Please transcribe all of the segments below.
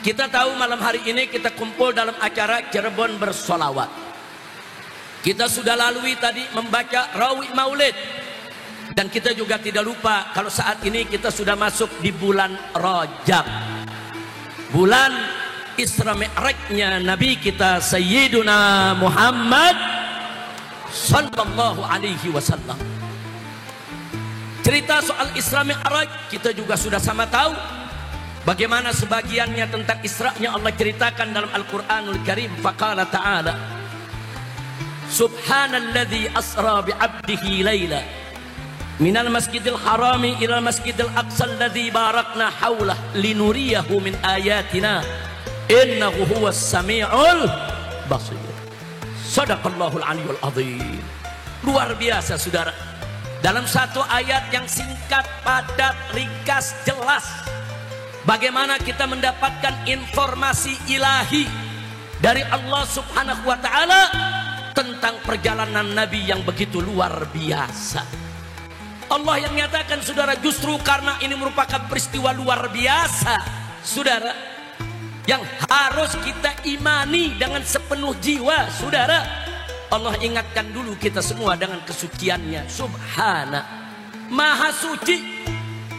Kita tahu malam hari ini kita kumpul dalam acara Cirebon bersolawat. Kita sudah lalui tadi membaca Rawi Maulid. Dan kita juga tidak lupa kalau saat ini kita sudah masuk di bulan Rajab. Bulan Isra Mi'rajnya Nabi kita Sayyiduna Muhammad Sallallahu Alaihi Wasallam. Cerita soal Isra Mi'raj kita juga sudah sama tahu. Bagaimana sebagiannya tentang Isra'nya Allah ceritakan dalam Al-Quranul Karim. Faqala ta'ala Subhanalladzi asra bi'abdihi layla minal masjidil harami ilal masjidil aqsa alladzi barakna hawlah linuriyahu min ayatina innahu huwas sami'ul basir. Sadaqallahul aliyyul azim. Luar biasa saudara. Dalam satu ayat yang singkat, padat, ringkas, jelas, bagaimana kita mendapatkan informasi ilahi dari Allah Subhanahu wa ta'ala tentang perjalanan Nabi yang begitu luar biasa. Allah yang nyatakan saudara, justru karena ini merupakan peristiwa luar biasa saudara, yang harus kita imani dengan sepenuh jiwa saudara. Allah ingatkan dulu kita semua dengan kesuciannya. Subhana, maha suci.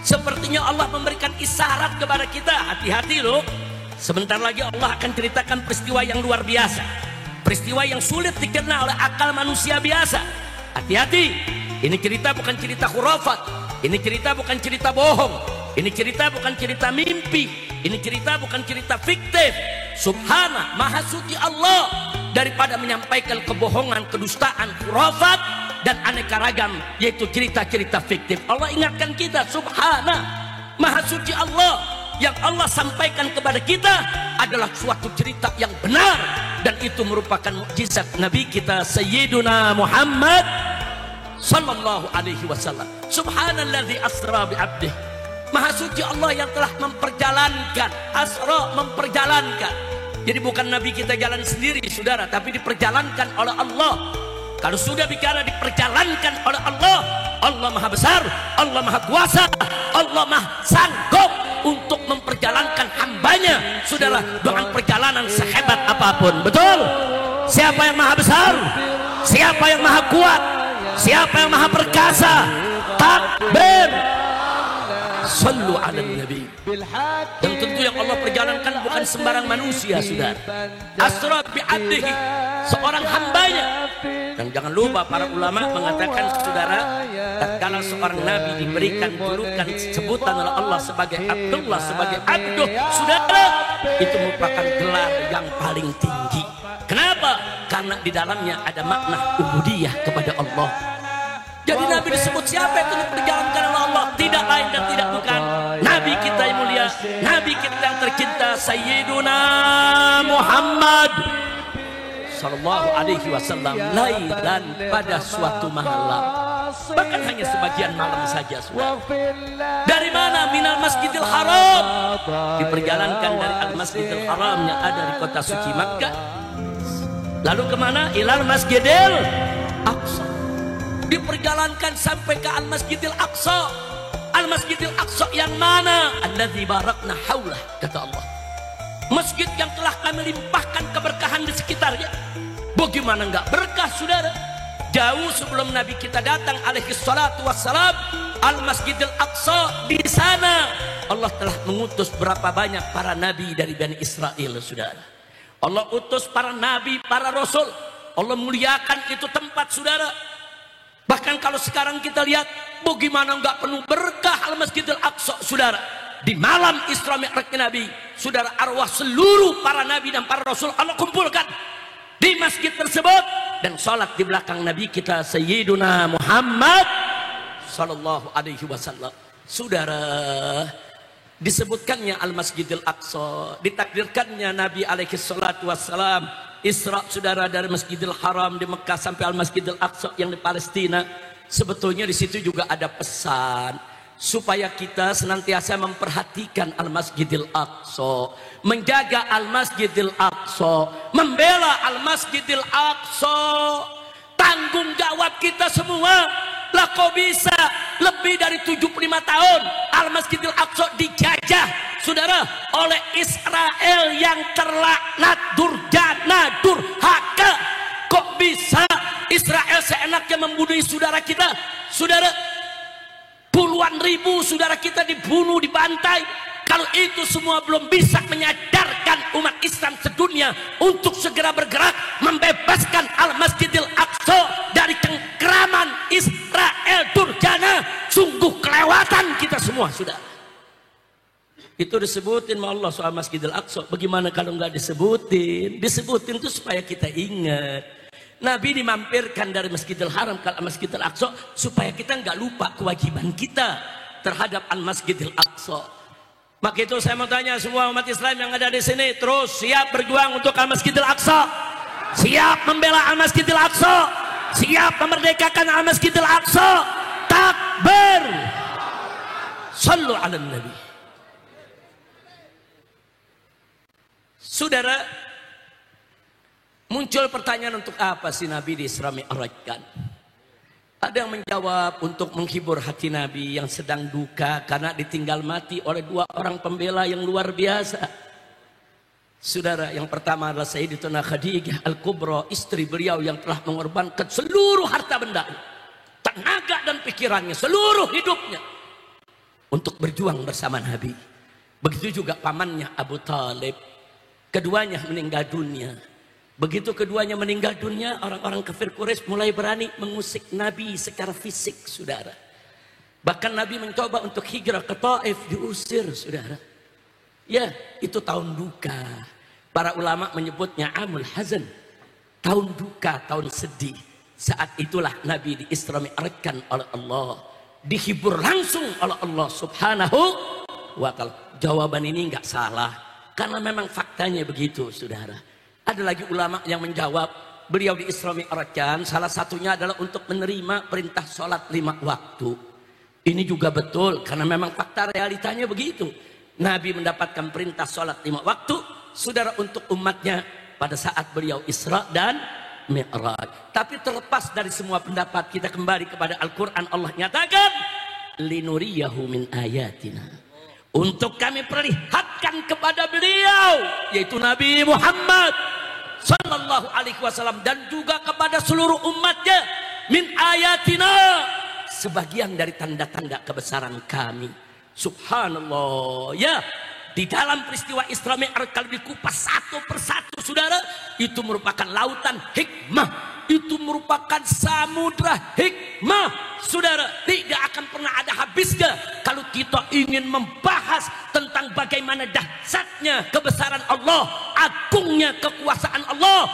Sepertinya Allah memberikan isyarat kepada kita, hati-hati loh. Sebentar lagi Allah akan ceritakan peristiwa yang luar biasa, peristiwa yang sulit dikenal oleh akal manusia biasa. Hati-hati, ini cerita bukan cerita khurafat, ini cerita bukan cerita bohong, ini cerita bukan cerita mimpi, ini cerita bukan cerita fiktif. Subhana, maha suci Allah daripada menyampaikan kebohongan, kedustaan, khurafat dan aneka ragam, yaitu cerita-cerita fiktif. Allah ingatkan kita, subhana, maha suci Allah. Yang Allah sampaikan kepada kita adalah suatu cerita yang benar, dan itu merupakan mukjizat Nabi kita Sayyiduna Muhammad Sallallahu Alaihi Wasallam. Subhanalladzi asra bi'abdih. Maha suci Allah yang telah memperjalankan. Asra, memperjalankan. Jadi bukan Nabi kita jalan sendiri saudara, tapi diperjalankan oleh Allah. Kalau sudah bicara diperjalankan oleh Allah, Allah maha besar, Allah maha kuasa, Allah maha sanggup untuk memperjalankan hambanya. Sudahlah, dengan perjalanan sehebat apapun. Betul? Siapa yang maha besar? Siapa yang maha kuat? Siapa yang maha perkasa? Takbir. Sallu ala nabi. Dan tentu yang Allah perjalankan bukan sembarang manusia saudara. Asra bi'abdihi, seorang hambanya. Dan jangan lupa para ulama mengatakan saudara, tatkala seorang nabi diberikan julukan sebutan oleh Allah sebagai Abdullah, sebagai abduh saudara, itu merupakan gelar yang paling tinggi. Kenapa? Karena di dalamnya ada makna ubudiyah kepada Allah. Jadi Nabi disebut siapa itu diperjalankan oleh Allah, tidak lain dan tidak bukan Nabi kita yang mulia, Nabi kita yang tercinta Sayyiduna Muhammad Sallallahu Alaihi Wasallam. Lailan, pada suatu malam, bahkan hanya sebagian malam saja saudara. Dari mana? Minal Masjidil Haram. Diperjalankan dari Al-Masjidil Haram yang ada di kota suci Makkah. Lalu kemana? Ilal Masjidil Aqsa. Diperjalankan sampai ke Al-Masjidil Aqsa. Al-Masjidil Aqsa yang mana? Alladzi barakna haulah, kata Allah. Masjid yang telah kami limpahkan keberkahan di sekitarnya. Bagaimana enggak berkah saudara? Jauh sebelum Nabi kita datang alaihi salatu wassalam, Al-Masjidil Aqsa, di sana Allah telah mengutus berapa banyak para nabi dari Bani Israel saudara. Allah utus para nabi, para rasul. Allah muliakan itu tempat saudara. Bahkan kalau sekarang kita lihat, bagaimana enggak penuh berkah Al-Masjidil Aqsa saudara. Di malam Isra Mi'raj Nabi, saudara, arwah seluruh para nabi dan para rasul Allah kumpulkan di masjid tersebut, dan sholat di belakang Nabi kita Sayyiduna Muhammad Sallallahu Alaihi Wasallam. Saudara, disebutkannya Al-Masjidil Aqsa, ditakdirkannya Nabi alaihi salatu wassalam Isra saudara dari Masjidil Haram di Mekah sampai Al-Masjidil Aqsa yang di Palestina. Sebetulnya di situ juga ada pesan supaya kita senantiasa memperhatikan Al-Masjidil Aqsa, menjaga Al-Masjidil Aqsa, membela Al-Masjidil Aqsa. Tanggung jawab kita semua. Lah kok bisa lebih dari 75 tahun Al-Masjidil Aqsa dijajah saudara, oleh Israel yang terlaknat, durjana, durhaka. Kok bisa Israel seenaknya membunuh saudara kita? Saudara, puluhan ribu saudara kita dibunuh, dibantai. Kalau itu semua belum bisa menyadarkan umat Islam sedunia untuk segera bergerak membebaskan Al-Masjidil Aqsa dari cengkraman Israel durjana, sungguh kelewatan kita semua, saudara. Itu disebutin sama Allah soal Masjidil Aqsa. Bagaimana kalau nggak disebutin? Disebutin itu supaya kita ingat. Nabi dimampirkan dari Masjidil Haram ke Masjidil Aqsa supaya kita nggak lupa kewajiban kita terhadap Al-Masjidil Aqsa. Maka itu saya mau tanya semua umat Islam yang ada di sini, terus siap berjuang untuk Al-Masjidil Aqsa? Siap membela Al-Masjidil Aqsa? Siap memerdekakan Al-Masjidil Aqsa? Takbir! Sallu ala Nabi. Saudara, muncul pertanyaan, untuk apa sih Nabi di Isra Mi'rajkan? Ada yang menjawab untuk menghibur hati Nabi yang sedang duka karena ditinggal mati oleh dua orang pembela yang luar biasa. Saudara, yang pertama adalah Sayyidatuna Khadijah Al-Kubra, istri beliau yang telah mengorbankan seluruh harta benda, tenaga dan pikirannya, seluruh hidupnya untuk berjuang bersama Nabi. Begitu juga pamannya Abu Talib. Keduanya meninggal dunia. Begitu keduanya meninggal dunia, orang-orang kafir Quraisy mulai berani mengusik Nabi secara fisik, saudara. Bahkan Nabi mencoba untuk hijrah ke Taif, diusir, saudara. Ya, itu tahun duka. Para ulama menyebutnya Amul Hazan, tahun duka, tahun sedih. Saat itulah Nabi di-Isra Mi'rajkan oleh Allah, dihibur langsung oleh Allah Subhanahu wa ta'ala. Jawaban ini enggak salah, karena memang faktanya begitu, saudara. Ada lagi ulama yang menjawab, beliau di Isra Mi'rajkan salah satunya adalah untuk menerima perintah sholat 5 waktu. Ini juga betul, karena memang fakta realitanya begitu. Nabi mendapatkan perintah sholat 5 waktu, saudara, untuk umatnya pada saat beliau Isra dan Mi'raj. Tapi terlepas dari semua pendapat, kita kembali kepada Al-Quran. Allah nyatakan, linuriyahu min ayatina, untuk kami perlihatkan kepada beliau, yaitu Nabi Muhammad sallallahu alaihi wasallam, dan juga kepada seluruh umatnya, min ayatina, sebagian dari tanda-tanda kebesaran kami. Subhanallah. Ya, di dalam peristiwa Isra Mi'raj kalau dikupas satu persatu, saudara, itu merupakan lautan hikmah, itu merupakan samudra hikmah, saudara. Tidak akan pernah ada habisnya kalau kita ingin membahas tentang bagaimana dahsyatnya kebesaran Allah, agungnya kekuasaan Allah,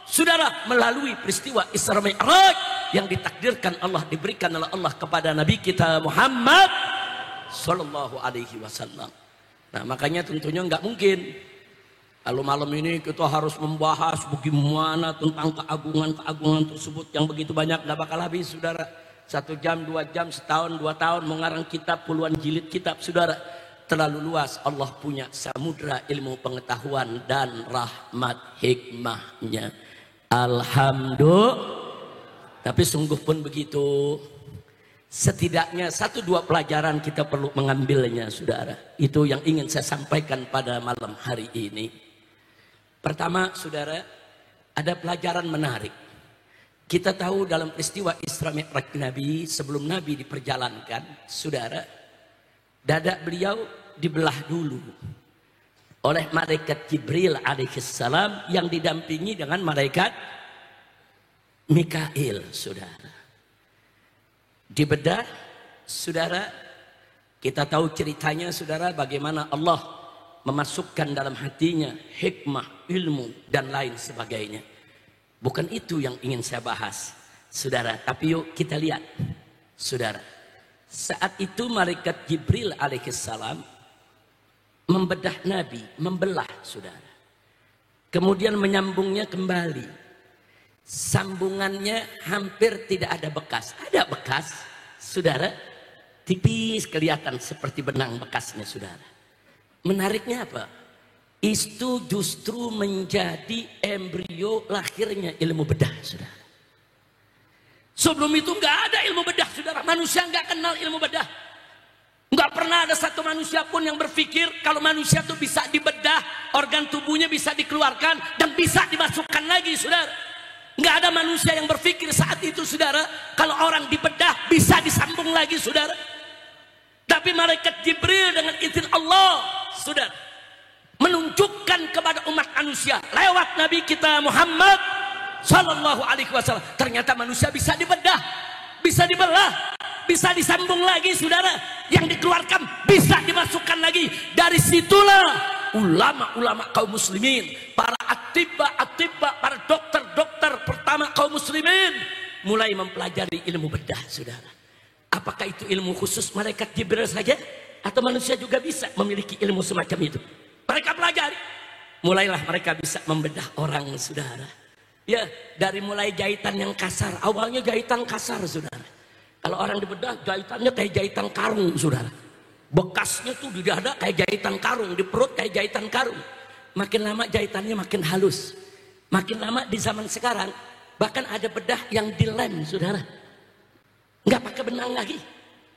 saudara, melalui peristiwa Isra Mi'raj yang ditakdirkan Allah, diberikan oleh Allah kepada Nabi kita Muhammad sallallahu alaihi wasallam. Nah, makanya tentunya nggak mungkin kalau malam ini kita harus membahas bagaimana tentang keagungan-keagungan tersebut yang begitu banyak, nggak bakal habis, saudara. 1 jam, 2 jam, setahun, 2 tahun mengarang kitab, puluhan jilid kitab, saudara. Terlalu luas. Allah punya samudra ilmu pengetahuan dan rahmat hikmahnya. Alhamdulillah. Tapi sungguh pun begitu, setidaknya 1-2 pelajaran kita perlu mengambilnya, saudara. Itu yang ingin saya sampaikan pada malam hari ini. Pertama, saudara, ada pelajaran menarik. Kita tahu dalam peristiwa Isra Mi'raj Nabi, sebelum Nabi diperjalankan, saudara, dada beliau dibelah dulu oleh malaikat Jibril alaihissalam yang didampingi dengan malaikat Mikail, saudara. Dibedah, saudara, kita tahu ceritanya, saudara, bagaimana Allah memasukkan dalam hatinya hikmah, ilmu, dan lain sebagainya. Bukan itu yang ingin saya bahas, saudara. Tapi yuk kita lihat, saudara. Saat itu malaikat Jibril alaihissalam membedah Nabi, membelah, saudara. Kemudian menyambungnya kembali. Sambungannya hampir tidak ada bekas. Ada bekas, saudara, tipis kelihatan seperti benang bekasnya, saudara. Menariknya apa? Itu justru menjadi embrio lahirnya ilmu bedah, saudara. Sebelum itu nggak ada ilmu bedah, saudara. Manusia nggak kenal ilmu bedah. Nggak pernah ada satu manusia pun yang berpikir kalau manusia itu bisa dibedah, organ tubuhnya bisa dikeluarkan dan bisa dimasukkan lagi, saudara. Nggak ada manusia yang berpikir saat itu, saudara, kalau orang dibedah bisa disambung lagi, saudara. Tapi malaikat Jibril dengan izin Allah, saudara, menunjukkan kepada umat manusia lewat Nabi kita Muhammad Sallallahu Alaihi Wasallam, ternyata manusia bisa dibedah, bisa dibelah, bisa disambung lagi, saudara. Yang dikeluarkan bisa dimasukkan lagi. Dari situlah ulama-ulama kaum muslimin, para atibba, para dokter-dokter pertama kaum muslimin mulai mempelajari ilmu bedah, saudara. Apakah itu ilmu khusus malaikat Jibril saja atau manusia juga bisa memiliki ilmu semacam itu? Mereka pelajari, mulailah mereka bisa membedah orang, saudara. Ya, dari mulai jahitan yang kasar, awalnya jahitan kasar, saudara. Kalau orang dibedah, jahitannya kayak jahitan karung, saudara. Bekasnya tuh di dada kayak jahitan karung, di perut kayak jahitan karung. Makin lama jahitannya makin halus. Makin lama di zaman sekarang, bahkan ada bedah yang dilem, saudara. Nggak pakai benang lagi.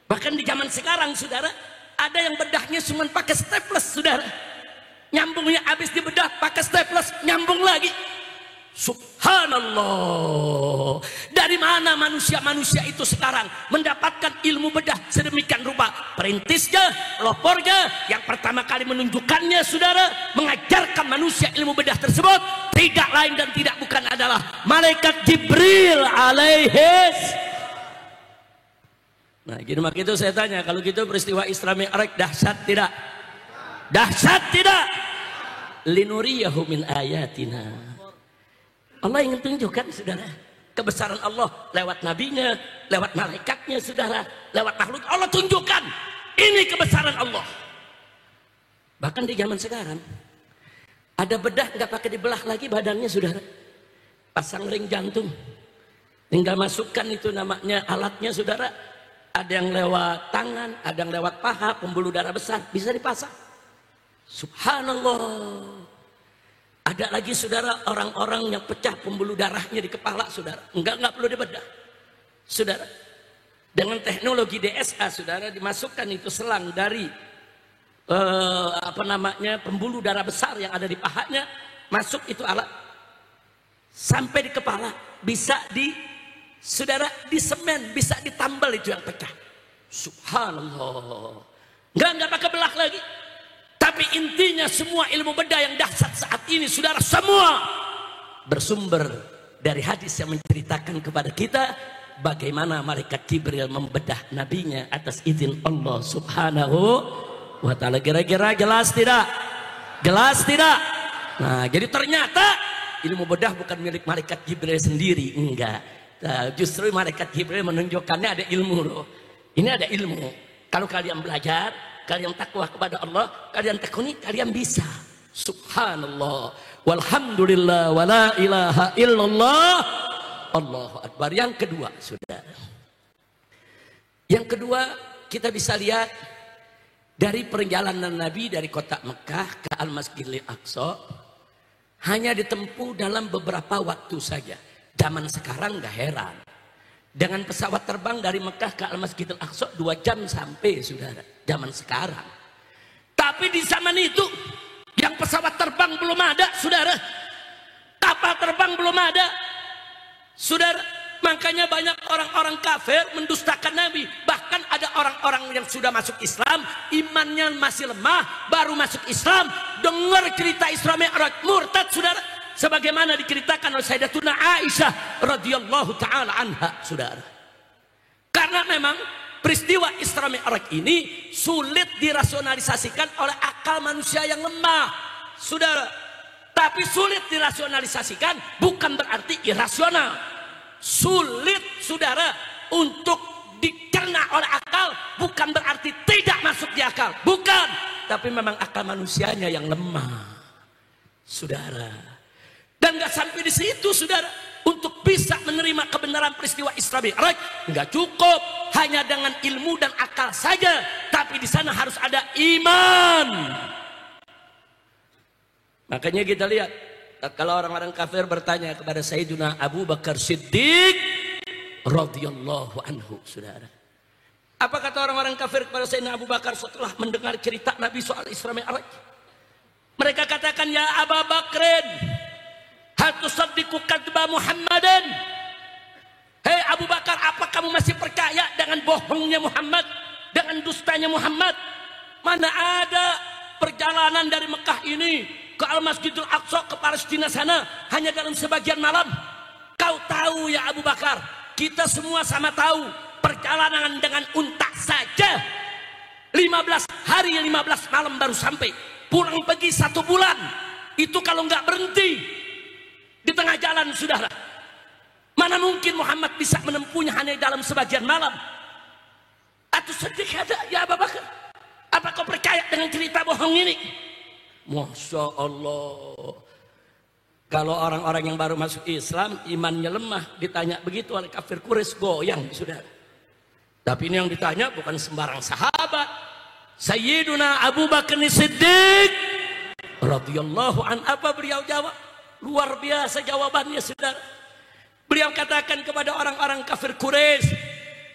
Bahkan di zaman sekarang, saudara, ada yang bedahnya cuma pakai staples, saudara. Nyambungnya habis dibedah, pakai staples, nyambung lagi. Subhanallah. Dari mana manusia-manusia itu sekarang mendapatkan ilmu bedah sedemikian rupa? Perintisnya, lopornya, yang pertama kali menunjukkannya, saudara, mengajarkan manusia ilmu bedah tersebut tidak lain dan tidak bukan adalah malaikat Jibril alaihis. Nah, gitu mak itu saya tanya, kalau gitu peristiwa Isra Mi'raj dahsyat tidak? Dahsyat tidak? Linuriyahu min ayatina. Allah ingin tunjukkan, saudara, kebesaran Allah lewat nabinya, lewat malaikatnya, saudara, lewat makhluk. Allah tunjukkan ini kebesaran Allah. Bahkan di zaman sekarang ada bedah nggak pakai dibelah lagi badannya, saudara. Pasang ring jantung, tinggal masukkan itu namanya alatnya, saudara. Ada yang lewat tangan, ada yang lewat paha, pembuluh darah besar bisa dipasang. Subhanallah. Ada lagi, saudara, orang-orang yang pecah pembuluh darahnya di kepala, saudara. Enggak perlu dibedah, saudara. Dengan teknologi DSA, saudara, dimasukkan itu selang dari pembuluh darah besar yang ada di pahanya, masuk itu alat sampai di kepala, bisa saudara, disemen, bisa ditambal itu yang pecah. Subhanallah. Enggak pakai belah lagi. Tapi intinya semua ilmu bedah yang dahsyat saat ini, saudara, semua bersumber dari hadis yang menceritakan kepada kita bagaimana malaikat Jibril membedah nabinya atas izin Allah Subhanahu wa ta'ala. Kira-kira jelas tidak? Jelas tidak? Nah, jadi ternyata ilmu bedah bukan milik malaikat Jibril sendiri, enggak. Nah, justru malaikat Jibril menunjukkannya ada ilmu loh. Ini ada ilmu. Kalau kalian belajar, kalian takwa kepada Allah, kalian tekuni, kalian bisa. Subhanallah, walhamdulillah, wala ilaha illallah, Allahu akbar. Yang kedua, saudara, yang kedua, kita bisa lihat dari perjalanan Nabi dari kota Mekah ke Al-Masjidil Aqsa hanya ditempuh dalam beberapa waktu saja. Zaman sekarang gak heran, dengan pesawat terbang dari Mekah ke Al-Masjidil Aqsa 2 jam sampai, saudara. Zaman sekarang. Tapi di zaman itu yang pesawat terbang belum ada, saudara. Kapal terbang belum ada, saudara. Makanya banyak orang-orang kafir mendustakan Nabi. Bahkan ada orang-orang yang sudah masuk Islam, imannya masih lemah, baru masuk Islam, dengar cerita Isra Mi'raj, murtad, saudara. Sebagaimana diceritakan oleh Sayyidatuna Aisyah radhiyallahu taala anha, saudara. Karena memang peristiwa Isra Mi'raj ini sulit dirasionalisasikan oleh akal manusia yang lemah, saudara. Tapi sulit dirasionalisasikan bukan berarti irasional. Sulit, saudara, untuk dicerna oleh akal bukan berarti tidak masuk di akal, bukan. Tapi memang akal manusianya yang lemah, saudara. Dan gak sampai di situ, saudara. Untuk bisa menerima kebenaran peristiwa Isra Mi'raj, nggak cukup hanya dengan ilmu dan akal saja, tapi di sana harus ada iman. Makanya kita lihat, kalau orang-orang kafir bertanya kepada Sayyidina Abu Bakar Siddiq radhiyallahu anhu, saudara, Apa kata orang-orang kafir kepada Sayyidina Abu Bakar setelah mendengar cerita Nabi soal Isra Mi'raj? Mereka katakan, ya Abu Bakrin, hal tusaddiqu kadba Muhammadin? Hei Abu Bakar, apa kamu masih percaya dengan bohongnya Muhammad, dengan dustanya Muhammad? Mana ada perjalanan dari Mekah ini ke Al-Masjidil Aqsa, ke Palestina sana hanya dalam sebagian malam? Kau tahu ya Abu Bakar, kita semua sama tahu, perjalanan dengan unta saja 15 hari 15 malam baru sampai. Pulang pergi 1 bulan. Itu kalau nggak berhenti di tengah jalan, saudara. Mana mungkin Muhammad bisa menempuhnya hanya dalam sebagian malam? Atau sedih ada ya Abu Bakar? Apa kau percaya dengan cerita bohong ini? Masya Allah. Kalau orang-orang yang baru masuk Islam, imannya lemah, ditanya begitu oleh kafir Quraisy, goyang, saudara. Tapi ini yang ditanya bukan sembarang sahabat. Sayyiduna Abu Bakar Siddiq radhiyallahu an. Apa beliau jawab? Luar biasa jawabannya, saudara. Beliau katakan kepada orang-orang kafir Quraisy,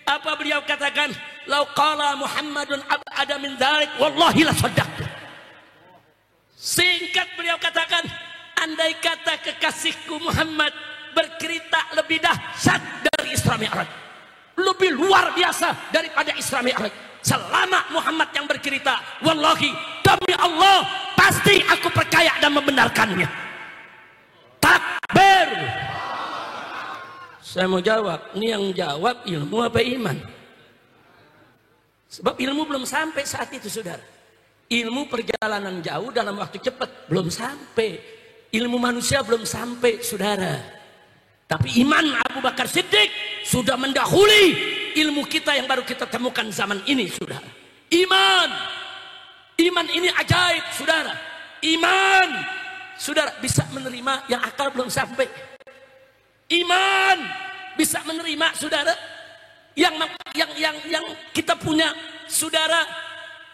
apa beliau katakan? Lau qala Muhammadun ab'ada min dzalik wallahi la saddaqtu. Singkat beliau katakan, andai kata kekasihku Muhammad bercerita lebih dahsyat dari Isra Mi'raj, lebih luar biasa daripada Isra Mi'raj, selama Muhammad yang bercerita, wallahi, demi Allah, pasti aku percaya dan membenarkannya. Takbir. Saya mau jawab, ini yang jawab ilmu apa iman? Sebab ilmu belum sampai saat itu, saudara. Ilmu perjalanan jauh dalam waktu cepat belum sampai. Ilmu manusia belum sampai, saudara. Tapi iman Abu Bakar Siddiq sudah mendahului ilmu kita yang baru kita temukan zaman ini, saudara. Iman. Iman ini ajaib, saudara. Iman. Saudara bisa menerima yang akal belum sampai. Iman bisa menerima, saudara, yang kita punya, saudara,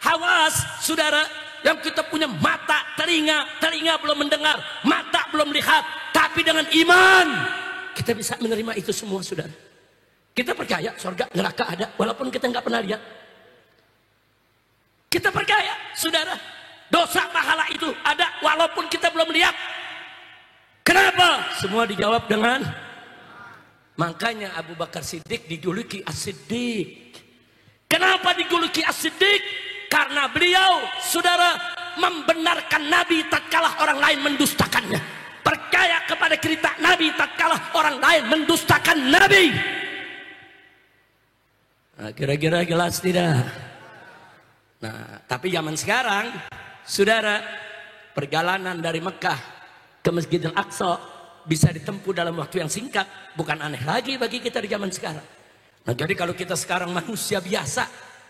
hawas, saudara, yang kita punya mata, telinga belum mendengar, mata belum lihat, tapi dengan iman kita bisa menerima itu semua, saudara. Kita percaya surga neraka ada walaupun kita nggak pernah lihat. Kita percaya, saudara, dosa pahala itu ada walaupun kita belum lihat. Kenapa? Semua dijawab dengan, makanya Abu Bakar Siddiq dijuluki As-Siddiq. Kenapa dijuluki As-Siddiq? Karena beliau, saudara, membenarkan Nabi tatkala orang lain mendustakannya. Percaya kepada cerita Nabi tatkala orang lain mendustakan Nabi. Nah, kira-kira jelas tidak? Nah, tapi zaman sekarang, saudara, perjalanan dari Mekah ke Masjidil Aqsa bisa ditempuh dalam waktu yang singkat, bukan aneh lagi bagi kita di zaman sekarang. Nah, jadi kalau kita sekarang manusia biasa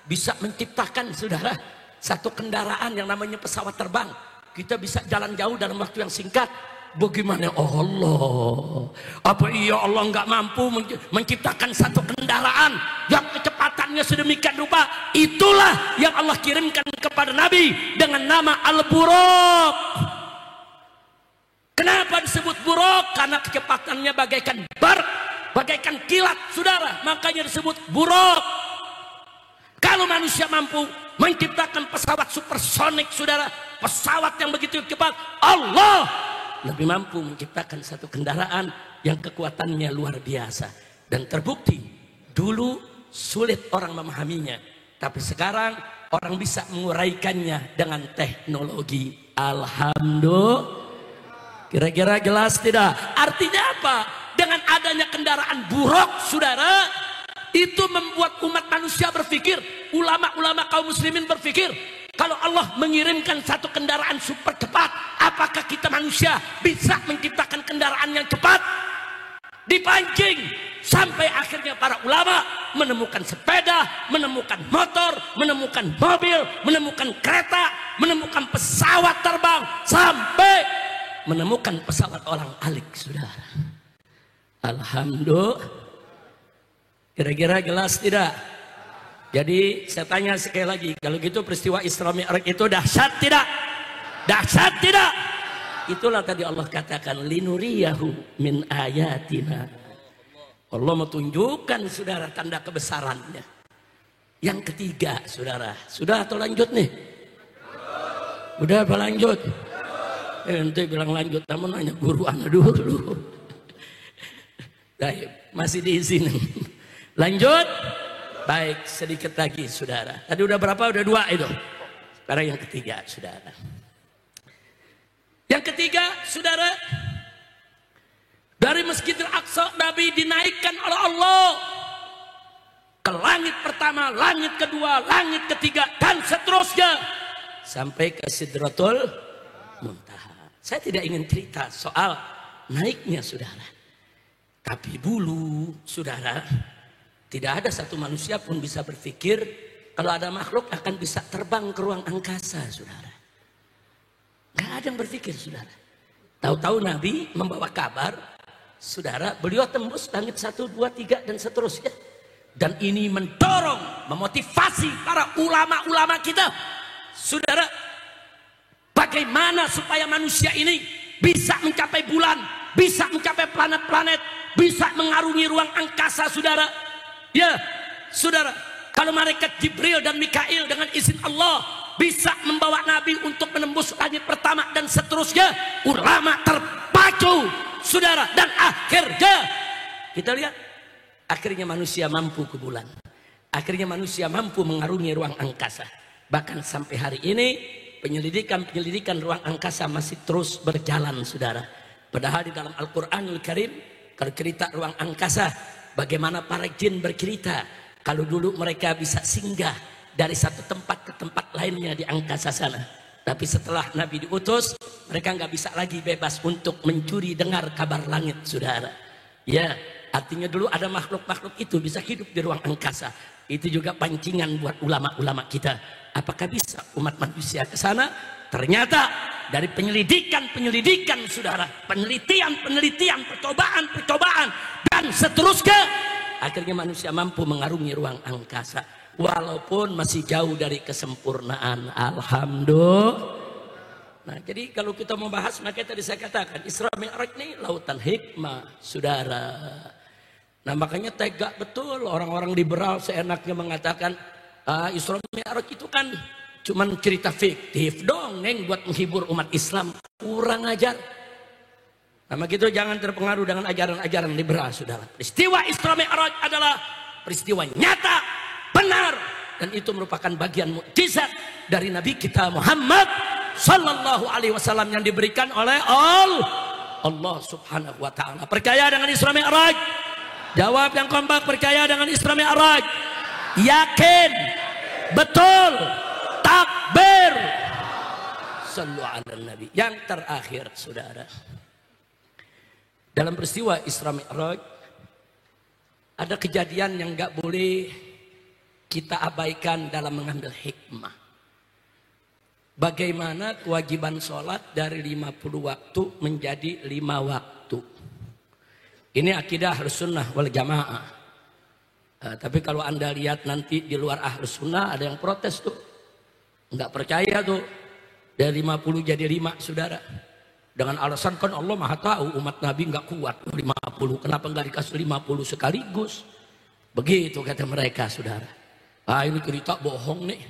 bisa menciptakan, saudara, satu kendaraan yang namanya pesawat terbang, kita bisa jalan jauh dalam waktu yang singkat. Bagaimana Allah? Apa iya Allah nggak mampu menciptakan satu kendaraan yang kecepatannya sedemikian rupa? Itulah yang Allah kirimkan kepada Nabi dengan nama Al-Buraq. Kenapa disebut buraq? Karena kecepatannya bagaikan barq, bagaikan kilat, saudara, makanya disebut buraq. Kalau manusia mampu menciptakan pesawat supersonik, saudara, pesawat yang begitu cepat, Allah lebih mampu menciptakan satu kendaraan yang kekuatannya luar biasa. Dan terbukti dulu sulit orang memahaminya, tapi sekarang orang bisa menguraikannya dengan teknologi. Alhamdulillah. Kira-kira jelas tidak? Artinya apa? Dengan adanya kendaraan buraq, saudara, itu membuat umat manusia berpikir, ulama-ulama kaum muslimin berpikir, kalau Allah mengirimkan satu kendaraan super cepat, apakah kita manusia bisa menciptakan kendaraan yang cepat? Dipancing sampai akhirnya para ulama menemukan sepeda, menemukan motor, menemukan mobil, menemukan kereta, menemukan pesawat terbang, sampai menemukan pesawat orang alik, saudara. Alhamdulillah. Kira-kira jelas tidak? Jadi saya tanya sekali lagi, kalau gitu peristiwa Isra Mi'raj itu dahsyat tidak? Dahsyat tidak? Itulah tadi Allah katakan, linuriyahu min ayatina. Allah mau tunjukkan, saudara, tanda kebesarannya. Yang ketiga, saudara. Sudah atau lanjut nih? Udah apa lanjut? Ente bilang lanjut, namun nanya guru anak dulu. Baik, masih diizinin. Lanjut? Baik, sedikit lagi, saudara. Tadi udah berapa? Udah 2 itu. Sekarang yang ketiga, saudara. Yang ketiga, saudara. Dari Masjidil Aqsa, Nabi dinaikkan oleh Allah ke langit pertama, langit kedua, langit ketiga, dan seterusnya sampai ke Sidratul Muntaha. Saya tidak ingin cerita soal naiknya, saudara. Tapi dulu, saudara, tidak ada satu manusia pun bisa berpikir kalau ada makhluk akan bisa terbang ke ruang angkasa, saudara. Gak ada yang berpikir, saudara. Tahu-tahu Nabi membawa kabar, saudara, beliau tembus langit 1, 2, 3 dan seterusnya. Dan ini mendorong, memotivasi para ulama-ulama kita. Saudara, bagaimana supaya manusia ini bisa mencapai bulan, bisa mencapai planet-planet, bisa mengarungi ruang angkasa, saudara. Ya, saudara, kalau malaikat Jibril dan Mikail dengan izin Allah bisa membawa Nabi untuk menembus langit pertama dan seterusnya, ulama terpacu, saudara, dan akhirnya kita lihat, akhirnya manusia mampu ke bulan, akhirnya manusia mampu mengarungi ruang angkasa. Bahkan sampai hari ini penyelidikan ruang angkasa masih terus berjalan, saudara. Padahal di dalam Al-Quranul Karim, kalau cerita ruang angkasa, bagaimana para jin bercerita kalau dulu mereka bisa singgah dari satu tempat ke tempat lainnya di angkasa sana. Tapi setelah Nabi diutus, mereka nggak bisa lagi bebas untuk mencuri dengar kabar langit, saudara. Ya, artinya dulu ada makhluk-makhluk itu bisa hidup di ruang angkasa. Itu juga pancingan buat ulama-ulama kita. Apakah bisa umat manusia ke sana? Ternyata dari penyelidikan, saudara, penelitian, percobaan, dan seterusnya, akhirnya manusia mampu mengarungi ruang angkasa. Walaupun masih jauh dari kesempurnaan. Alhamdulillah. Nah, jadi kalau kita mau bahas, maka tadi saya katakan Isra Mi'raj ini lautan hikmah, saudara. Nah, makanya tega betul orang-orang liberal seenaknya mengatakan Isra Mi'raj itu kan cuman cerita fiktif dongeng buat menghibur umat Islam. Kurang ajar. Nah, begitu jangan terpengaruh dengan ajaran-ajaran liberal, saudara. Peristiwa Isra Mi'raj adalah peristiwa nyata, benar, dan itu merupakan bagian mukjizat dari Nabi kita Muhammad Sallallahu Alaihi Wasallam yang diberikan oleh Allah Subhanahu Wa Taala. Percaya dengan Isra Mi'raj? Jawab yang kompak, percaya dengan Isra Mi'raj? Yakin? Betul? Takbir? Sallu ala Nabi. Yang terakhir, saudara, dalam peristiwa Isra Mi'raj ada kejadian yang gak boleh kita abaikan dalam mengambil hikmah. Bagaimana kewajiban sholat dari 50 waktu menjadi 5 waktu. Ini akidah Ahlus Sunnah wal Jamaah. Tapi kalau anda lihat nanti di luar Ahlus Sunnah ada yang protes tuh. Nggak percaya tuh. Dari 50 jadi 5, saudara. Dengan alasan kan Allah Maha tahu umat Nabi nggak kuat 50. Kenapa nggak dikasih 50 sekaligus? Begitu kata mereka, saudara. Ini cerita bohong nih.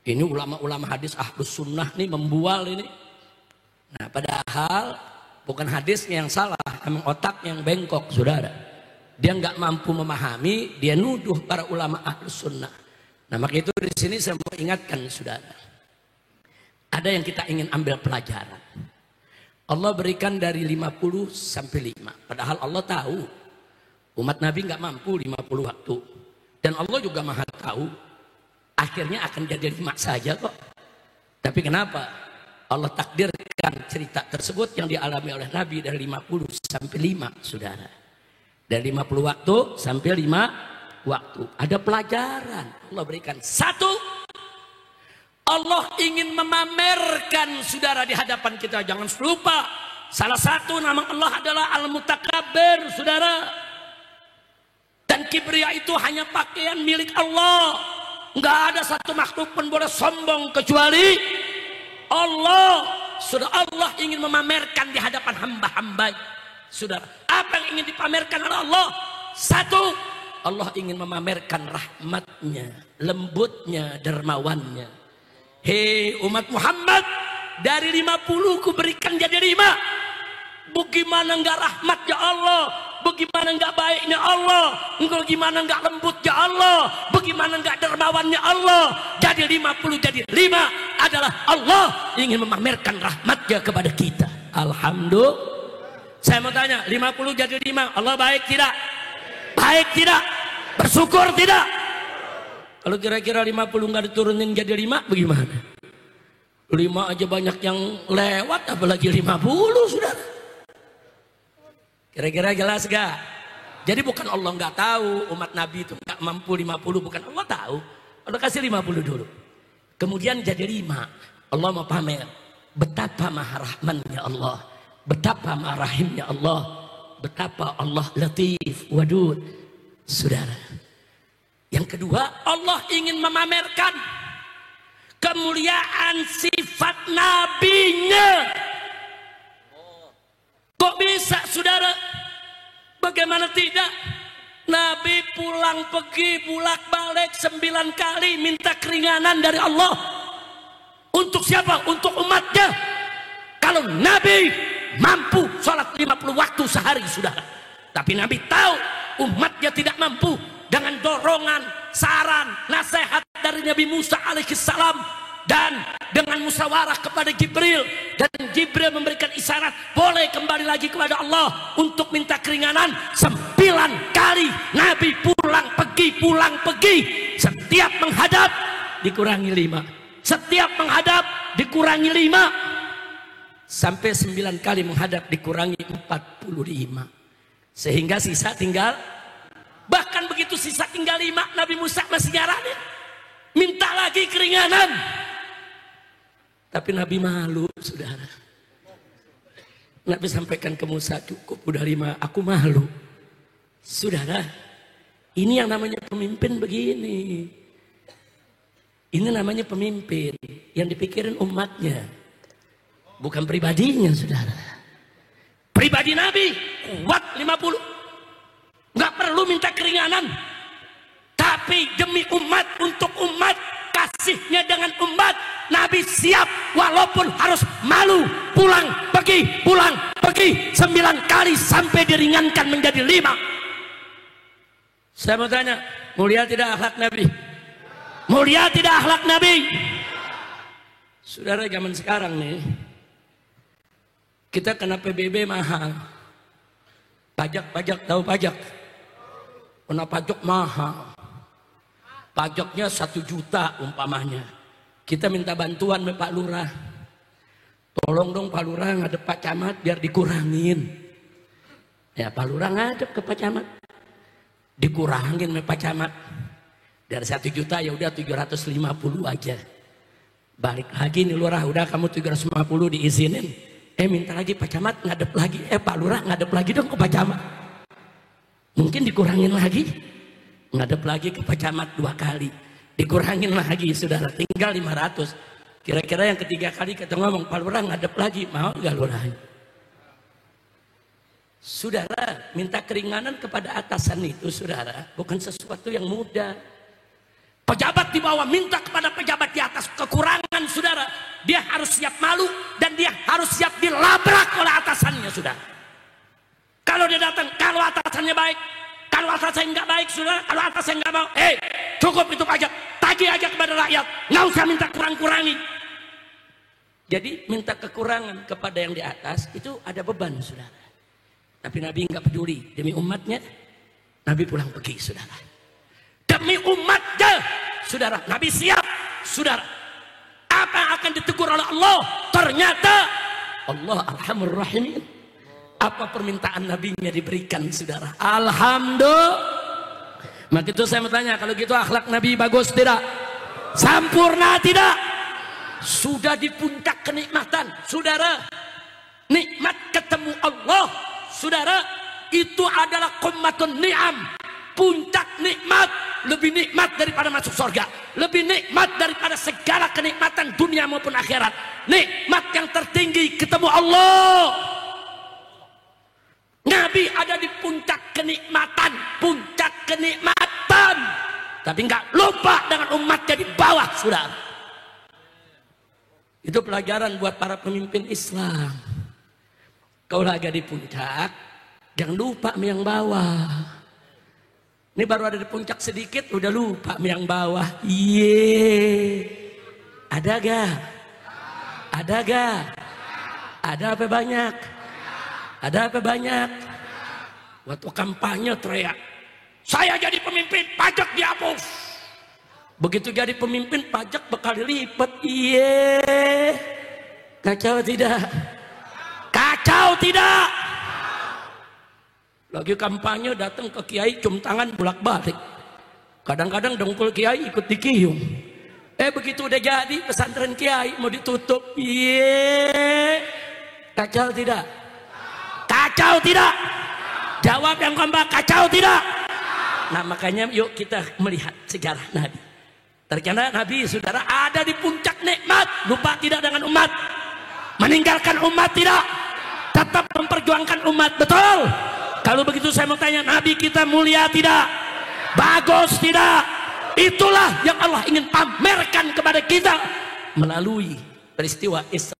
Ini ulama-ulama hadis Ahlus Sunnah nih membual ini. Nah, padahal bukan hadisnya yang salah, emang otaknya yang bengkok, saudara. Dia nggak mampu memahami, dia nuduh para ulama Ahlus Sunnah. Nah, maka itu di sini saya mau ingatkan, saudara. Ada yang kita ingin ambil pelajaran. Allah berikan dari 50 sampai 5. Padahal Allah tahu umat Nabi nggak mampu 50 waktu. Dan Allah juga Maha tahu akhirnya akan jadi 5 saja kok. Tapi kenapa Allah takdirkan cerita tersebut yang dialami oleh Nabi dari 50 sampai 5, saudara. Dari 50 waktu sampai 5 waktu. Ada pelajaran Allah berikan. 1, Allah ingin memamerkan, saudara, di hadapan kita. Jangan lupa, salah satu nama Allah adalah Al-Mutakabbir, saudara. Dan kibria itu hanya pakaian milik Allah. Nggak ada satu makhluk pun boleh sombong kecuali Allah. Sudah Allah ingin memamerkan di hadapan hamba-hamba. Saudara, apa yang ingin dipamerkan oleh Allah? 1, Allah ingin memamerkan rahmatnya, lembutnya, dermawannya. Hei umat Muhammad, dari 50 ku berikan jadi 5. Bagaimana enggak rahmatnya Allah? Bagaimana enggak baiknya Allah? Bagaimana enggak lembutnya Allah? Bagaimana enggak dermawannya Allah? Jadi 50 jadi 5 adalah Allah ingin memamerkan rahmatnya kepada kita. Alhamdulillah. Saya mau tanya, 50 jadi 5, Allah baik tidak? Baik tidak? Bersyukur tidak? Kalau kira-kira 50 enggak diturunin jadi 5, bagaimana? 5 aja banyak yang lewat, apalagi 50, saudara. Kira-kira jelas gak? Jadi bukan Allah nggak tahu umat Nabi itu nggak mampu 50, bukan Allah tahu. Allah kasih 50 dulu. Kemudian jadi 5. Allah mau pamer betapa maha rahmannya Allah, betapa maha rahimnya Allah, betapa Allah latif, wadud. Saudara, yang kedua, Allah ingin memamerkan kemuliaan sifat nabinya. Kok bisa saudara? Bagaimana tidak? Nabi pulang pergi bolak balik 9 kali minta keringanan dari Allah. Untuk siapa? Untuk umatnya. Kalau Nabi mampu sholat 50 waktu sehari saudara, tapi Nabi tahu umatnya tidak mampu. Dengan dorongan, saran, nasihat dari Nabi Musa alaihissalam, dan dengan musyawarah kepada Jibril, dan Jibril memberikan isyarat boleh kembali lagi kepada Allah untuk minta keringanan. 9 kali Nabi pulang pergi, setiap menghadap dikurangi 5, setiap menghadap dikurangi 5, sampai 9 kali menghadap dikurangi 45, sehingga sisa tinggal. Bahkan begitu sisa tinggal 5, Nabi Musa masih nyaranin minta lagi keringanan. Tapi Nabi malu, saudara. Nabi sampaikan ke Musa, cukup udah 5, aku malu. Saudara, ini yang namanya pemimpin begini. Ini namanya pemimpin yang dipikirin umatnya, bukan pribadinya, saudara. Pribadi Nabi kuat 50, nggak perlu minta keringanan. Tapi demi umat, untuk umat, kasihnya dengan umat, Nabi siap walaupun harus malu, pulang pergi 9 kali sampai diringankan menjadi 5. Saya mau tanya, mulia tidak akhlak Nabi? Mulia tidak akhlak Nabi? Saudara, zaman sekarang nih, kita kena PBB mahal. Pajak, tahu pajak? Kena pajak mahal. Pajaknya 1 juta umpamanya. Kita minta bantuan sama Pak Lurah. Tolong dong Pak Lurah ngadep Pak Camat biar dikurangin. Ya Pak Lurah ngadep ke Pak Camat, dikurangin sama Pak Camat. Dari 1 juta ya udah 750 aja. Balik lagi nih Lurah, udah kamu 750 diizinin. Minta lagi Pak Camat ngadep lagi. Pak Lurah ngadep lagi dong ke Pak Camat. Mungkin dikurangin lagi. Ngadep lagi ke Pak Camat 2 kali, dikurangin lagi, saudara, tinggal 500. Kira-kira yang ketiga kali kita ngomong, Pak Lurah ngadep lagi, mau gak Lurah? Saudara, minta keringanan kepada atasan itu, saudara, bukan sesuatu yang mudah. Pejabat di bawah minta kepada pejabat di atas kekurangan, saudara, dia harus siap malu dan dia harus siap dilabrak oleh atasannya, saudara. Kalau dia datang, kalau atasannya baik, kalau atasannya nggak baik, saudara, kalau atasannya nggak mau, cukup itu pajak, tagih aja kepada rakyat, nggak usah minta kurang-kurangi. Jadi minta kekurangan kepada yang di atas itu ada beban, saudara. Tapi Nabi nggak peduli, demi umatnya, Nabi pulang pergi, saudara. Demi umatnya, saudara, Nabi siap, saudara. Apa yang akan ditegur oleh Allah? Ternyata Allah Arhamur Rahimin. Apa permintaan nabinya diberikan, saudara. Alhamdulillah. Maka itu saya mau tanya, kalau gitu akhlak Nabi bagus tidak? Sempurna tidak? Sudah di puncak kenikmatan, saudara. Nikmat ketemu Allah, saudara, itu adalah qummatun ni'am. Puncak nikmat, lebih nikmat daripada masuk surga, lebih nikmat daripada segala kenikmatan dunia maupun akhirat. Nikmat yang tertinggi ketemu Allah. Nabi ada di puncak kenikmatan, puncak kenikmatan, tapi nggak lupa dengan umatnya di bawah, saudara. Itu pelajaran buat para pemimpin Islam. Kau lagi di puncak, jangan lupa yang bawah. Ini baru ada di puncak sedikit, udah lupa yang bawah. Ada gak? Ada gak? Ada apa banyak? Ada apa banyak? Waktu kampanye teriak, saya jadi pemimpin, pajak dihapus. Begitu jadi pemimpin, pajak berkali lipat. Kacau tidak? Kacau tidak? Lagi kampanye datang ke kiai, cium tangan bolak-balik. Kadang-kadang dengkul kiai ikut dikium. Begitu udah jadi pesantren kiai mau ditutup. Kacau tidak? Kacau tidak? Jawab yang kompak, kacau tidak? Nah makanya yuk kita melihat sejarah Nabi. Ternyata Nabi, saudara, ada di puncak nikmat. Lupa tidak dengan umat? Meninggalkan umat tidak? Tetap memperjuangkan umat, betul? Kalau begitu saya mau tanya, Nabi kita mulia tidak? Bagus tidak? Itulah yang Allah ingin pamerkan kepada kita melalui peristiwa Isra.